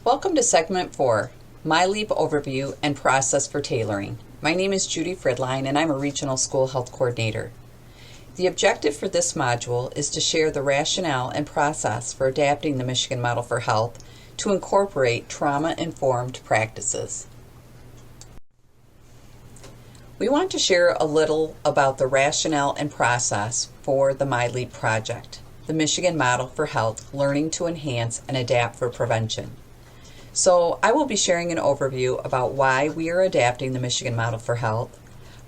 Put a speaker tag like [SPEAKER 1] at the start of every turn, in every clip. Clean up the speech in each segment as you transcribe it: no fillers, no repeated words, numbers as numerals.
[SPEAKER 1] Welcome to Segment 4, MyLeap Overview and Process for Tailoring. My name is Judy Fridline and I'm a Regional School Health Coordinator. The objective for this module is to share the rationale and process for adapting the Michigan Model for Health to incorporate trauma-informed practices. We want to share a little about the rationale and process for the MyLeap project, the Michigan Model for Health Learning to Enhance and Adapt for Prevention. So I will be sharing an overview about why we are adapting the Michigan Model for Health,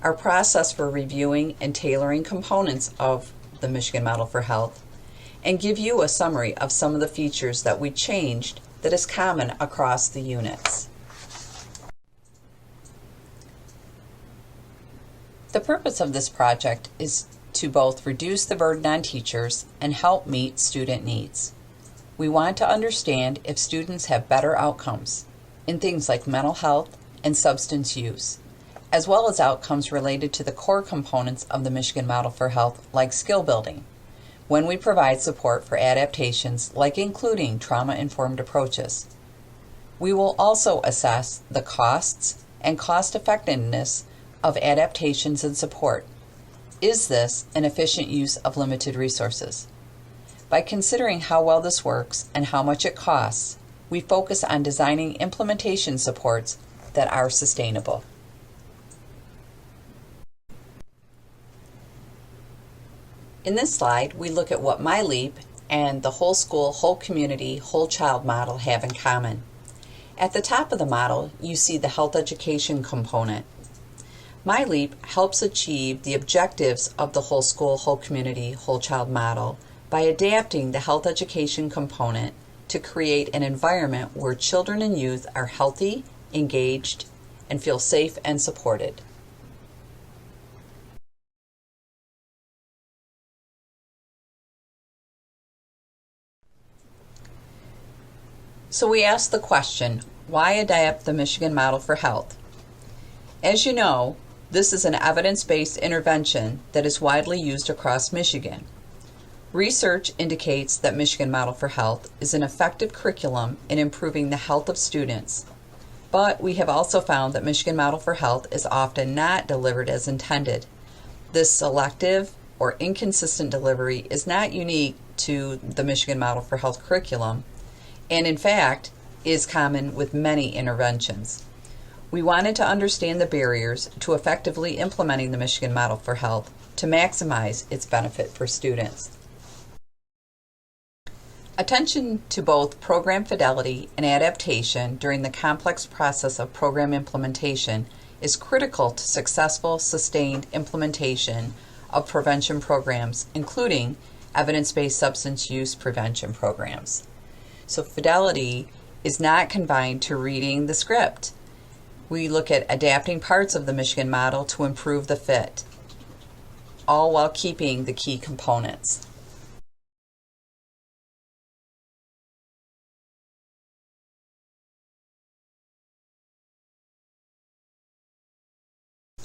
[SPEAKER 1] our process for reviewing and tailoring components of the Michigan Model for Health, and give you a summary of some of the features that we changed that is common across the units. The purpose of this project is to both reduce the burden on teachers and help meet student needs. We want to understand if students have better outcomes in things like mental health and substance use, as well as outcomes related to the core components of the Michigan Model for Health, like skill building, when we provide support for adaptations like including trauma-informed approaches. We will also assess the costs and cost-effectiveness of adaptations and support. Is this an efficient use of limited resources? By considering how well this works and how much it costs, we focus on designing implementation supports that are sustainable. In this slide, we look at what MyLeap and the whole school, whole community, whole child model have in common. At the top of the model, you see the health education component. MyLeap helps achieve the objectives of the whole school, whole community, whole child model by adapting the health education component to create an environment where children and youth are healthy, engaged, and feel safe and supported. So we ask the question, why adapt the Michigan Model for Health? As you know, this is an evidence-based intervention that is widely used across Michigan. Research indicates that Michigan Model for Health is an effective curriculum in improving the health of students, but we have also found that Michigan Model for Health is often not delivered as intended. This selective or inconsistent delivery is not unique to the Michigan Model for Health curriculum, and in fact is common with many interventions. We wanted to understand the barriers to effectively implementing the Michigan Model for Health to maximize its benefit for students. Attention to both program fidelity and adaptation during the complex process of program implementation is critical to successful, sustained implementation of prevention programs, including evidence-based substance use prevention programs. So fidelity is not confined to reading the script. We look at adapting parts of the Michigan model to improve the fit, all while keeping the key components.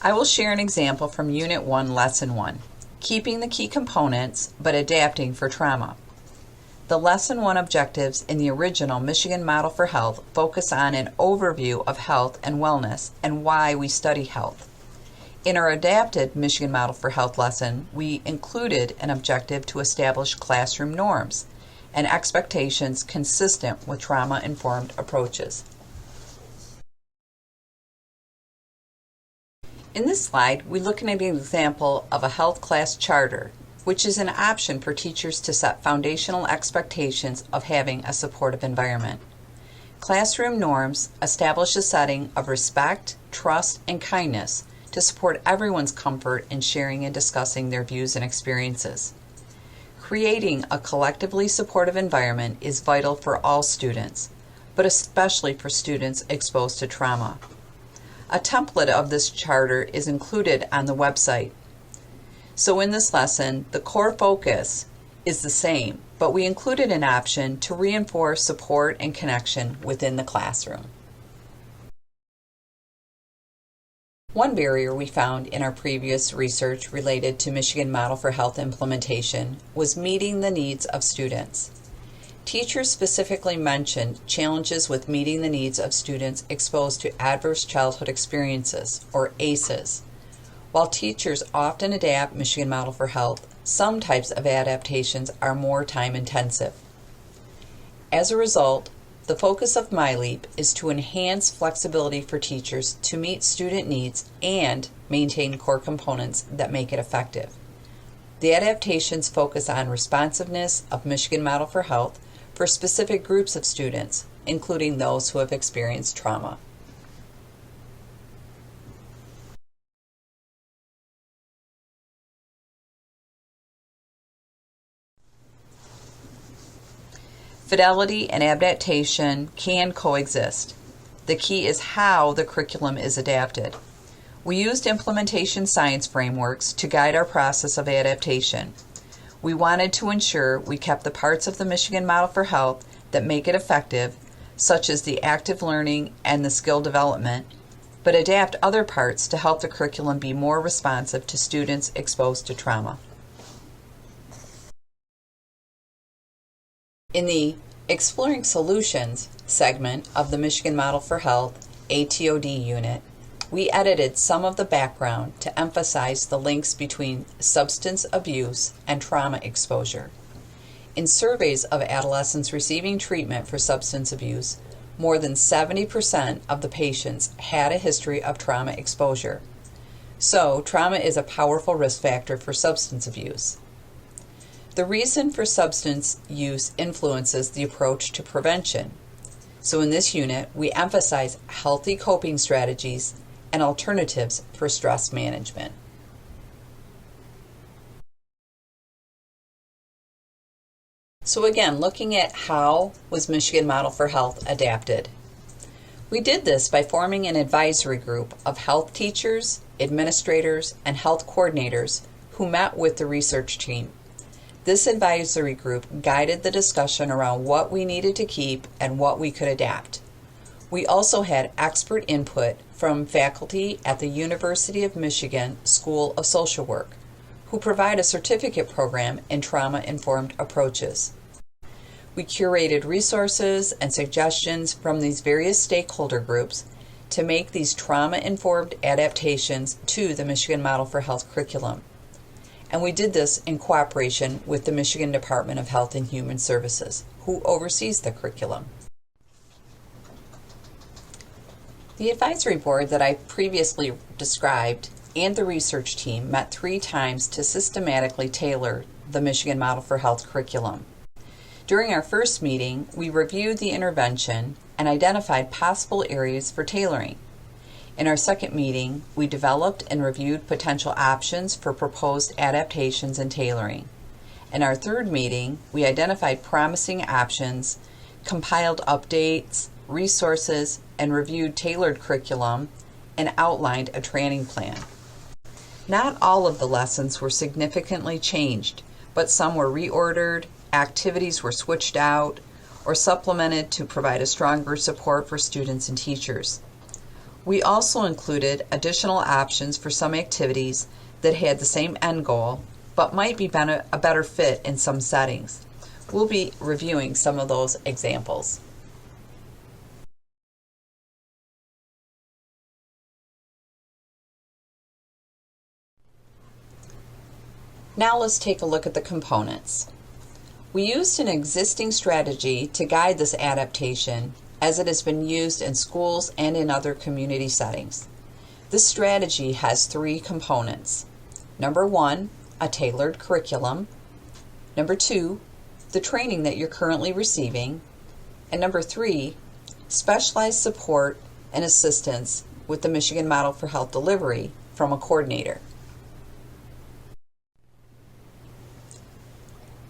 [SPEAKER 1] I will share an example from Unit 1, Lesson 1, Keeping the Key Components but Adapting for Trauma. The Lesson 1 objectives in the original Michigan Model for Health focus on an overview of health and wellness and why we study health. In our adapted Michigan Model for Health lesson, we included an objective to establish classroom norms and expectations consistent with trauma-informed approaches. In this slide, we look at an example of a health class charter, which is an option for teachers to set foundational expectations of having a supportive environment. Classroom norms establish a setting of respect, trust, and kindness to support everyone's comfort in sharing and discussing their views and experiences. Creating a collectively supportive environment is vital for all students, but especially for students exposed to trauma. A template of this charter is included on the website. So in this lesson, the core focus is the same, but we included an option to reinforce support and connection within the classroom. One barrier we found in our previous research related to Michigan Model for Health implementation was meeting the needs of students. teachers specifically mentioned challenges with meeting the needs of students exposed to adverse childhood experiences, or ACEs. While teachers often adapt Michigan Model for Health, some types of adaptations are more time-intensive. As a result, the focus of MyLeap is to enhance flexibility for teachers to meet student needs and maintain core components that make it effective. The adaptations focus on responsiveness of Michigan Model for Health for specific groups of students, including those who have experienced trauma. Fidelity and adaptation can coexist. The key is how the curriculum is adapted. We used implementation science frameworks to guide our process of adaptation. We wanted to ensure we kept the parts of the Michigan Model for Health that make it effective, such as the active learning and the skill development, but adapt other parts to help the curriculum be more responsive to students exposed to trauma. In the Exploring Solutions segment of the Michigan Model for Health ATOD unit, we edited some of the background to emphasize the links between substance abuse and trauma exposure. In surveys of adolescents receiving treatment for substance abuse, more than 70% of the patients had a history of trauma exposure. So, trauma is a powerful risk factor for substance abuse. The reason for substance use influences the approach to prevention. So in this unit, we emphasize healthy coping strategies and alternatives for stress management. So again, looking at how was Michigan Model for Health adapted. We did this by forming an advisory group of health teachers, administrators, and health coordinators who met with the research team. This advisory group guided the discussion around what we needed to keep and what we could adapt. We also had expert input from faculty at the University of Michigan School of Social Work, who provide a certificate program in trauma-informed approaches. We curated resources and suggestions from these various stakeholder groups to make these trauma-informed adaptations to the Michigan Model for Health curriculum. And we did this in cooperation with the Michigan Department of Health and Human Services, who oversees the curriculum. The advisory board that I previously described and the research team met 3 times to systematically tailor the Michigan Model for Health curriculum. During our first meeting, we reviewed the intervention and identified possible areas for tailoring. In our second meeting, we developed and reviewed potential options for proposed adaptations and tailoring. In our third meeting, we identified promising options, compiled updates, resources, and reviewed tailored curriculum, and outlined a training plan. Not all of the lessons were significantly changed, but some were reordered, activities were switched out, or supplemented to provide a stronger support for students and teachers. We also included additional options for some activities that had the same end goal, but might be a better fit in some settings. We'll be reviewing some of those examples. Now let's take a look at the components. We used an existing strategy to guide this adaptation as it has been used in schools and in other community settings. This strategy has 3 components. Number 1, a tailored curriculum. Number 2, the training that you're currently receiving. And number 3, specialized support and assistance with the Michigan Model for Health delivery from a coordinator.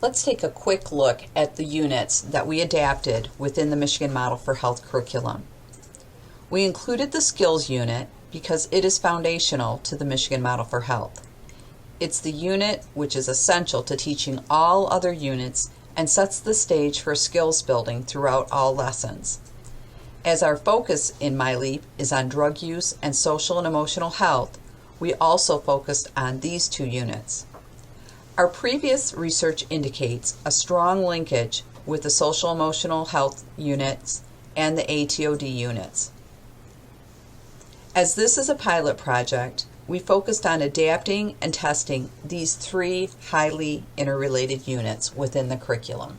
[SPEAKER 1] Let's take a quick look at the units that we adapted within the Michigan Model for Health curriculum. We included the skills unit because it is foundational to the Michigan Model for Health. It's the unit which is essential to teaching all other units and sets the stage for skills building throughout all lessons. As our focus in MyLeap is on drug use and social and emotional health, we also focused on these 2 units. Our previous research indicates a strong linkage with the social emotional health units and the ATOD units. As this is a pilot project, we focused on adapting and testing these three highly interrelated units within the curriculum.